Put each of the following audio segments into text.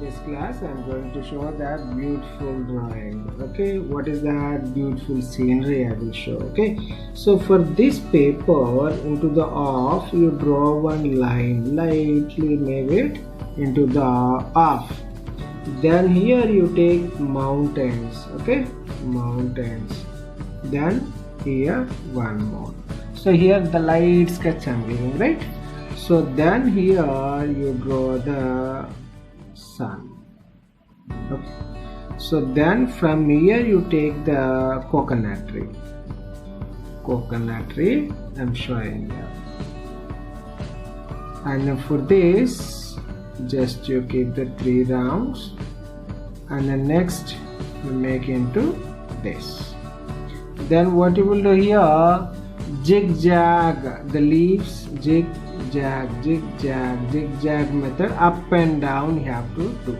this class I'm going to show that beautiful drawing. Okay, what is that beautiful scenery I will show. Okay, so for this paper, into the off you draw one line, lightly move it into the off. Then here you take mountains. Okay, mountains. Then here one more. So here the light sketch I'm giving, right? So then here you draw the sun. Okay. So then from here you take the coconut tree. Coconut tree I'm showing here. And then for this, just you keep the 3 rounds, and then next you make into this. Then what you will do here, zigzag the leaves, zigzag method, up and down you have to do.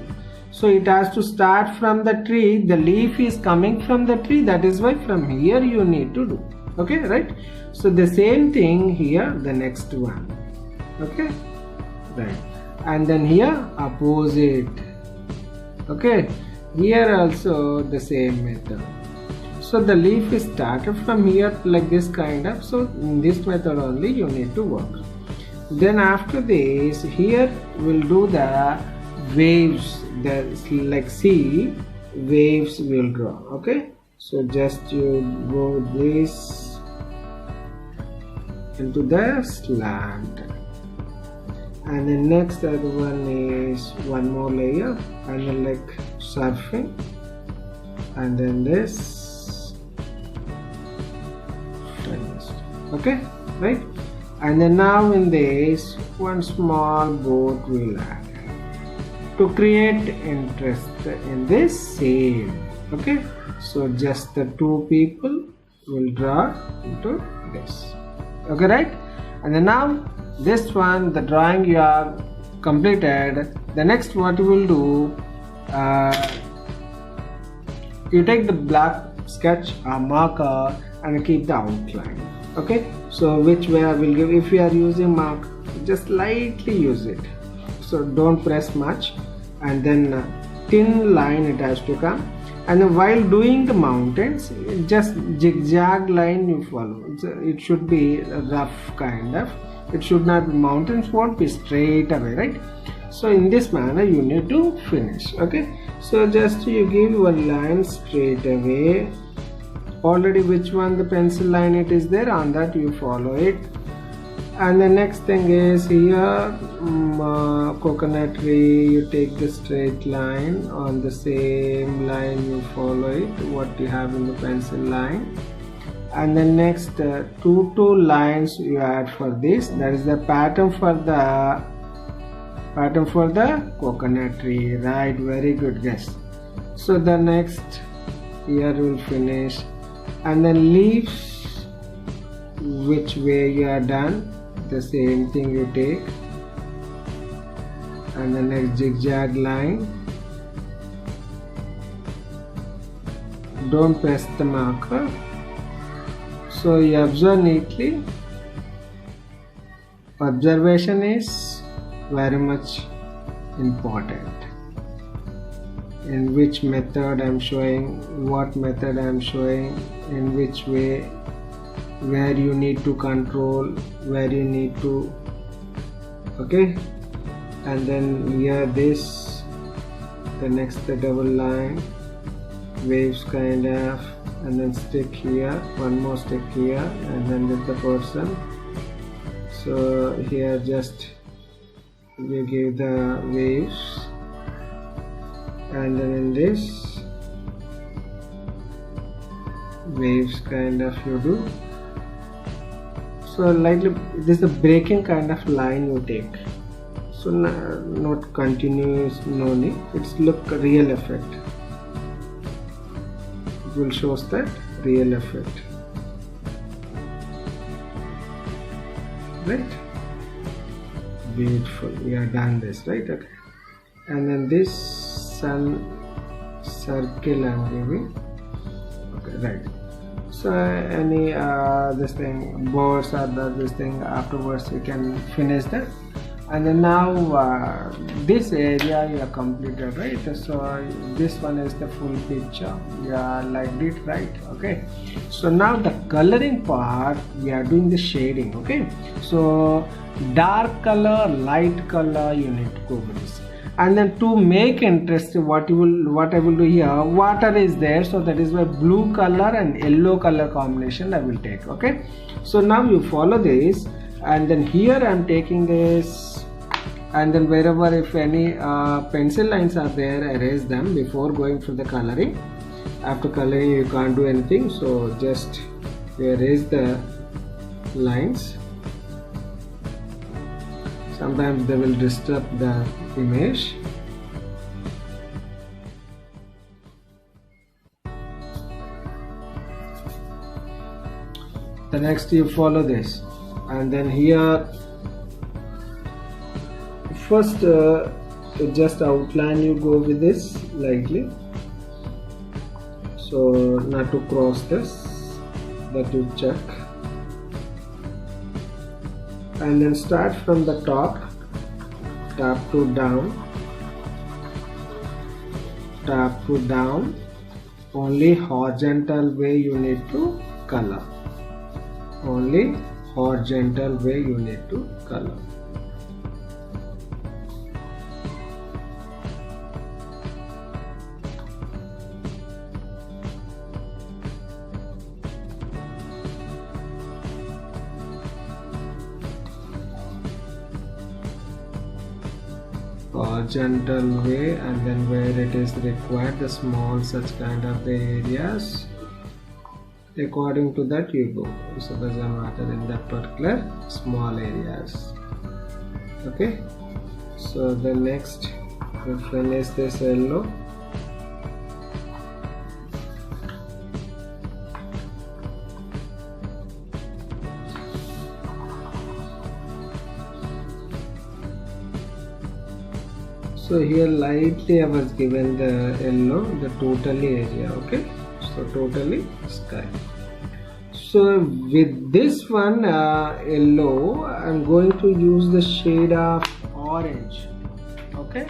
So it has to start from the tree, the leaf is coming from the tree, that is why from here you need to do. Okay, right? So the same thing here, the next one. Okay, right. And then here opposite. Okay, here also the same method. So the leaf is started from here like this kind of, so in this method only you need to work. Then after this, here we'll do the waves, the like sea waves will draw. Okay, so just you go this into the slant, and then next other one is one more layer, and then like surfing, and then this finished. Okay, right? And then now in this, one small boat will add to create interest in this scene. Okay, so just the 2 people will draw into this. Okay, right? And then now this one, the drawing you have completed. The next what you will do, you take the black sketch or marker and keep the outline. Okay, so which way I will give, if you are using mark, just lightly use it, so don't press much, and then thin line it has to come. And then while doing the mountains, just zigzag line you follow. It should be a rough kind of, it should not be, mountains won't be straight away, right? So in this manner you need to finish. Okay, so just you give one line straight away, already which one the pencil line it is there, on that you follow it. And the next thing is here, coconut tree, you take the straight line, on the same line you follow it what you have in the pencil line. And then next two lines you add for this, that is the pattern for the coconut tree, right? Very good guess. So the next here will finish, and then leaves, which way you are done, the same thing you take, and the next zigzag line, don't press the marker, so you observe neatly. Observation is very much important. In which method I am showing, what method I am showing, in which way, where you need to control, where you need to. Okay, and then here this, the next the double line, waves kind of, and then stick here, one more stick here, and then with the person. So here just you give the waves, and then in this waves kind of you do. So lightly, this is a breaking kind of line you take, so not continuous, no need, it's look real effect, it will show that real effect, right? Beautiful, we are done this, right? Okay, and then this sun circle I'm giving. Okay, right. So any this thing, birds or this thing, afterwards we can finish that. And then now this area you are completed, right? So this one is the full picture, yeah, liked it, right? Okay, so now the coloring part we are doing the shading. Okay, so dark color, light color, you need to go with this. And then to make interesting, what I will do here, water is there, so that is why blue color and yellow color combination I will take. Okay, so now you follow this, and then here I am taking this, and then wherever if any pencil lines are there, erase them before going for the coloring. After coloring you can't do anything, so just erase the lines. Sometimes they will disturb the image. The next you follow this, and then here first just outline, you go with this lightly, so not to cross this, that you check. And then start from the top to down, only horizontal way you need to color, only horizontal way you need to color. Horizontal way, and then where it is required, the small such kind of the areas, according to that you go. So doesn't matter in that particular small areas. Okay, so the next we finish this yellow. So here lightly I was given the yellow, the totally area. Okay, so totally sky. So with this one yellow, I'm going to use the shade of orange. Okay,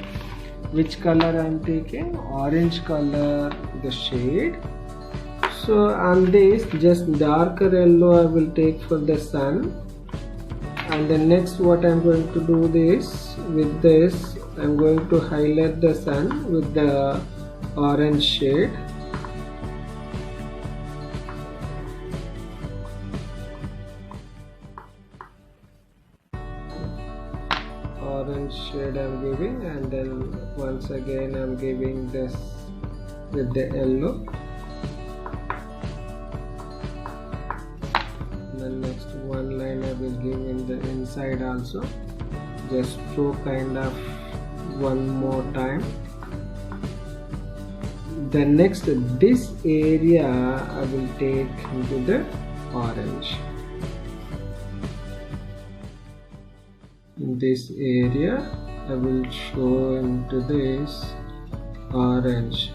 which color I'm taking? Orange color, the shade. So on this, just darker yellow I will take for the sun. And then next what I'm going to do this, with this I'm going to highlight the sun with the orange shade. Orange shade I'm giving, and then once again I'm giving this with the yellow. And then next one line I will give in the inside also, just to kind of one more time. Then next this area I will take into the orange. In this area I will show into this orange.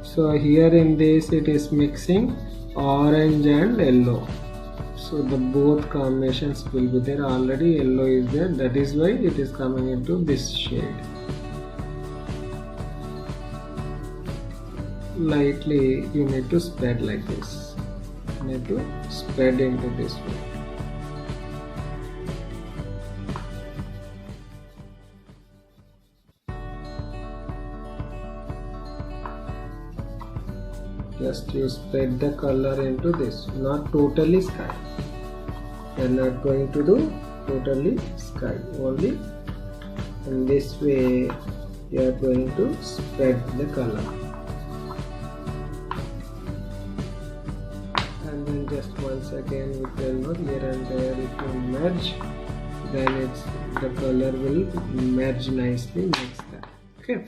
So here in this it is mixing orange and yellow, so the both combinations will be there. Already yellow is there, that is why it is coming into this shade. Lightly you need to spread like this, you need to spread into this way. Just you spread the color into this, not totally sky. We are not going to do totally sky, only in this way you are going to spread the color. And then just once again with yellow here and there, if you merge, then it's the color will merge nicely next time. Okay.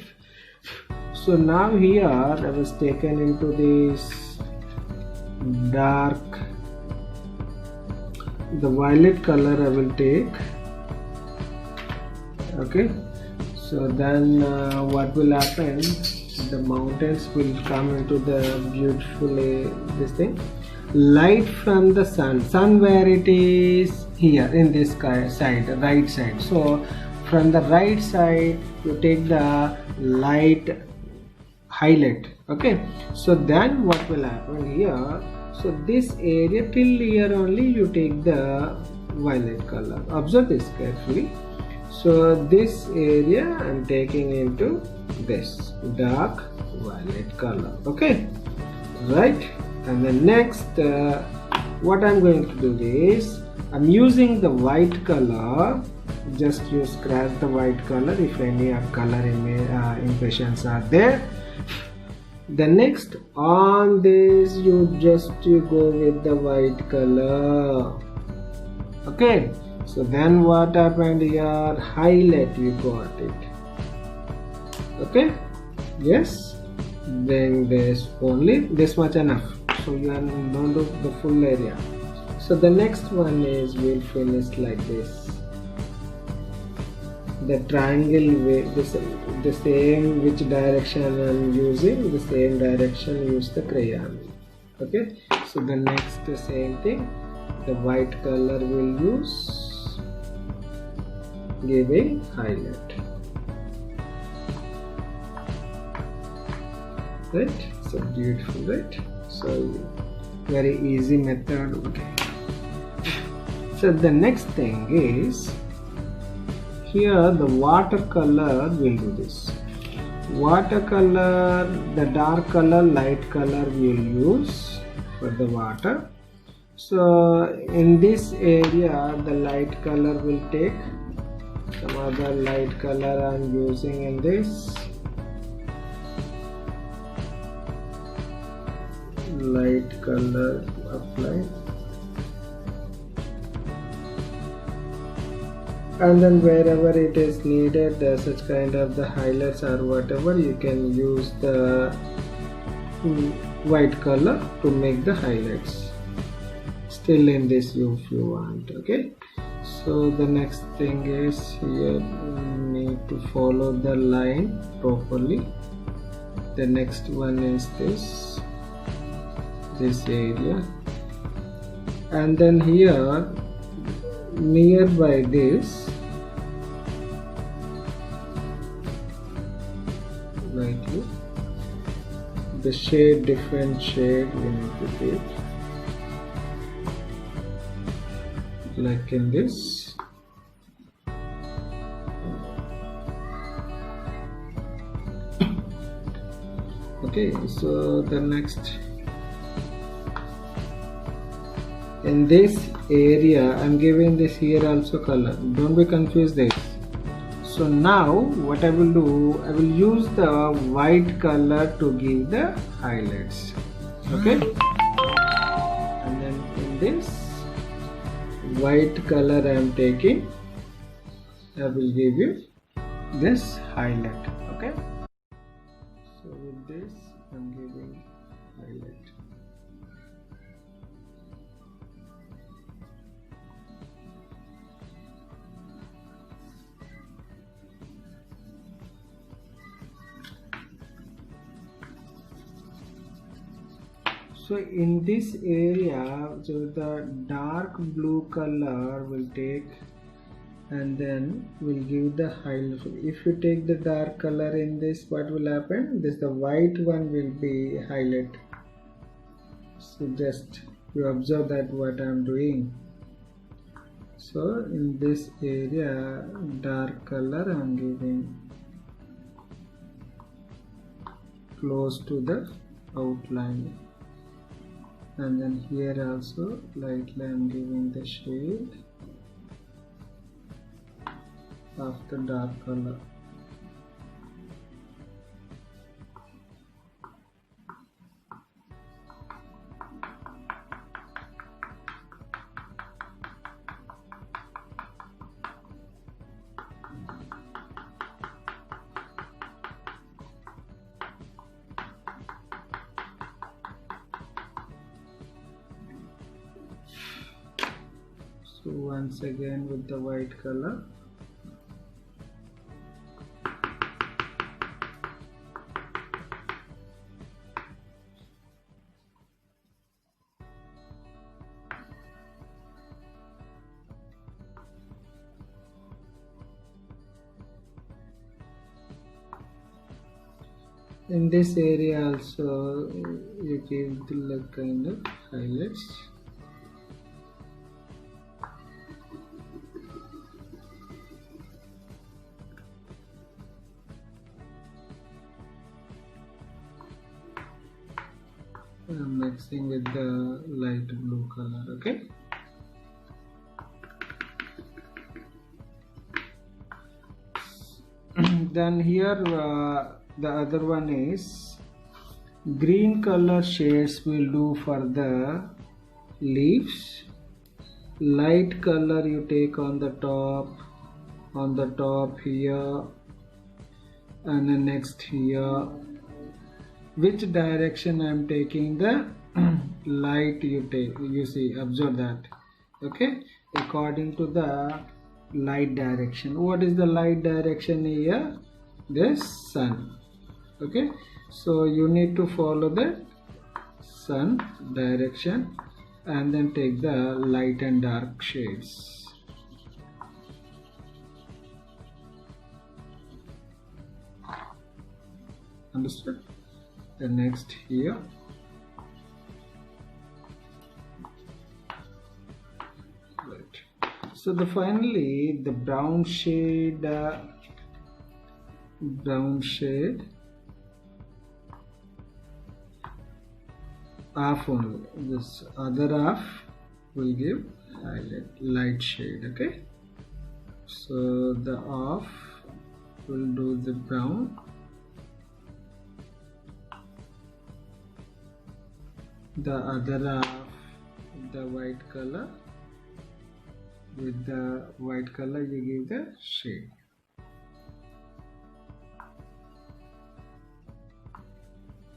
So now here I was taken into this dark, the violet color I will take. Okay, so then what will happen, the mountains will come into the beautifully this thing, light from the sun where it is, here in this side, right side. So from the right side you take the light highlight. Okay, so then what will happen here, so this area till here only you take the violet color. Observe this carefully. So this area I'm taking into this dark violet color. Okay, right. And then next what I'm going to do is I'm using the white color. Just you scratch the white color if any color impressions are there. The next on this you go with the white color. Okay, so then what happened here, highlight you got it. Okay, yes, then there's only this much enough, so you don't do the full area. So the next one is we'll finish like this, the triangle way, the same which direction I'm using, the same direction use the crayon. Okay, so the next same thing, the white color will use, giving highlight. Right, so beautiful, right? So very easy method. Okay, so the next thing is here the watercolor will do this. Watercolor, the dark color, light color we'll use for the water. So in this area the light color will take, some other light color I'm using in this. Light color apply, and then wherever it is needed such kind of the highlights or whatever, you can use the white color to make the highlights still in this if you want. Okay, so the next thing is here you need to follow the line properly. The next one is this area, and then here nearby this lightly the shade, different shade we need to take, like in this. Okay, so the next in this area I'm giving this here also color, don't be confused this. So now what I will do, I will use the white color to give the highlights. Okay, and then in this white color I am taking, I will give you this highlight. Okay, so with this I'm giving highlight. So in this area, so the dark blue color will take, and then we'll give the highlight. If you take the dark color in this, what will happen? This the white one will be highlight. So just you observe that what I'm doing. So in this area, dark color I'm giving close to the outline. And then here also lightly I'm giving the shade of the dark color. So once again with the white color, in this area also you give the like kind of highlights. Mixing with the light blue color. Okay, then here the other one is green color shades will do for the leaves. Light color you take on the top here, and then next here. Which direction I am taking the light you see, observe that. Okay, according to the light direction. What is the light direction here? This sun. Okay, so you need to follow the sun direction and then take the light and dark shades. Understood? The next here, right. So the finally the brown shade half only, this other half will give highlight light shade. Okay, so the half will do the brown, the other half the white color. With the white color you give the shade.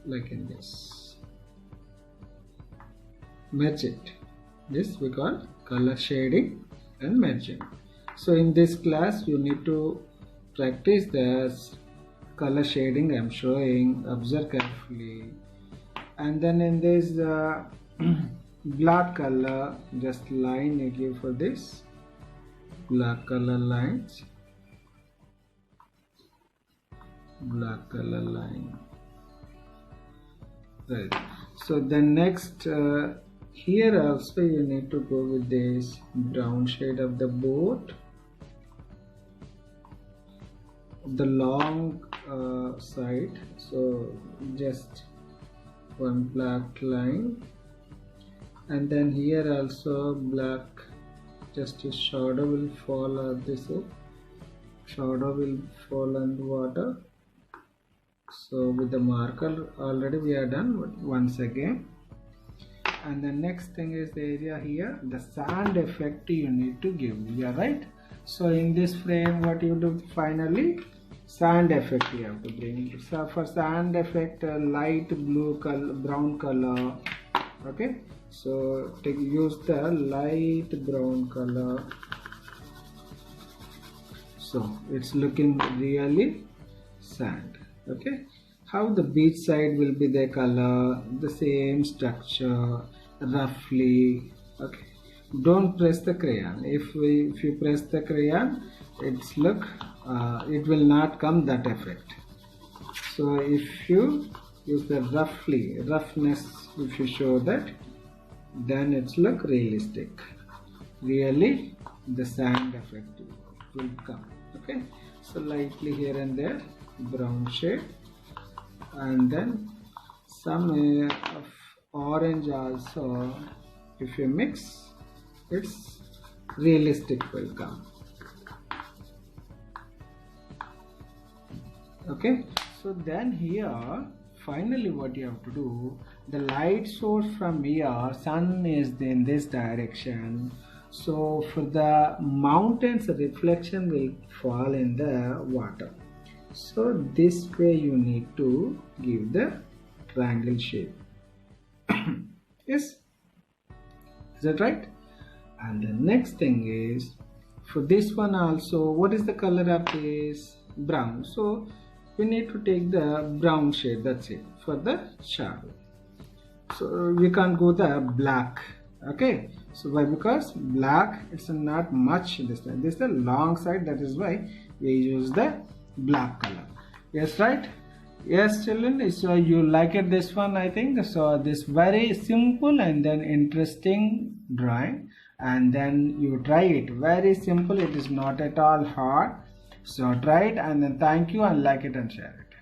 Like in this. Match it. This we call color shading and matching. So in this class you need to practice this color shading I am showing. Observe carefully. And then in this black color, just line you give for this black color lines, black color line, right. So the next here also you need to go with this brown shade of the boat, the long side. So just one black line, and then here also black, just a shadow will fall on this, shadow will fall on the water. So with the marker already we are done, but once again. And the next thing is the area here, the sand effect you need to give. Yeah, right. So in this frame what you do finally, sand effect you have to bring. So for sand effect light blue color, brown color. Okay, so use the light brown color, so it's looking really sand. Okay, how the beach side will be the color, the same structure roughly. Okay, don't press the crayon. If you press the crayon, it's look it will not come that effect. So if you use the roughness, if you show that, then it's look realistic, really the sand effect will come. Okay, so lightly here and there brown shade, and then some of orange also. If you mix, it's realistic will come. Okay, so then here finally what you have to do, the light source from here, sun is in this direction, so for the mountains reflection will fall in the water. So this way you need to give the triangle shape. Yes, is that right? And the next thing is, for this one also, what is the color of this? Brown. So we need to take the brown shade, that's it, for the shadow. So we can't go the black. Okay, so why? Because black it's not much this time. This is the long side, that is why we use the black color. Yes, right. Yes, children, so you like it this one, I think. So this very simple and then interesting drawing, and then you try it. Very simple, it is not at all hard. So try it and then thank you and like it and share it.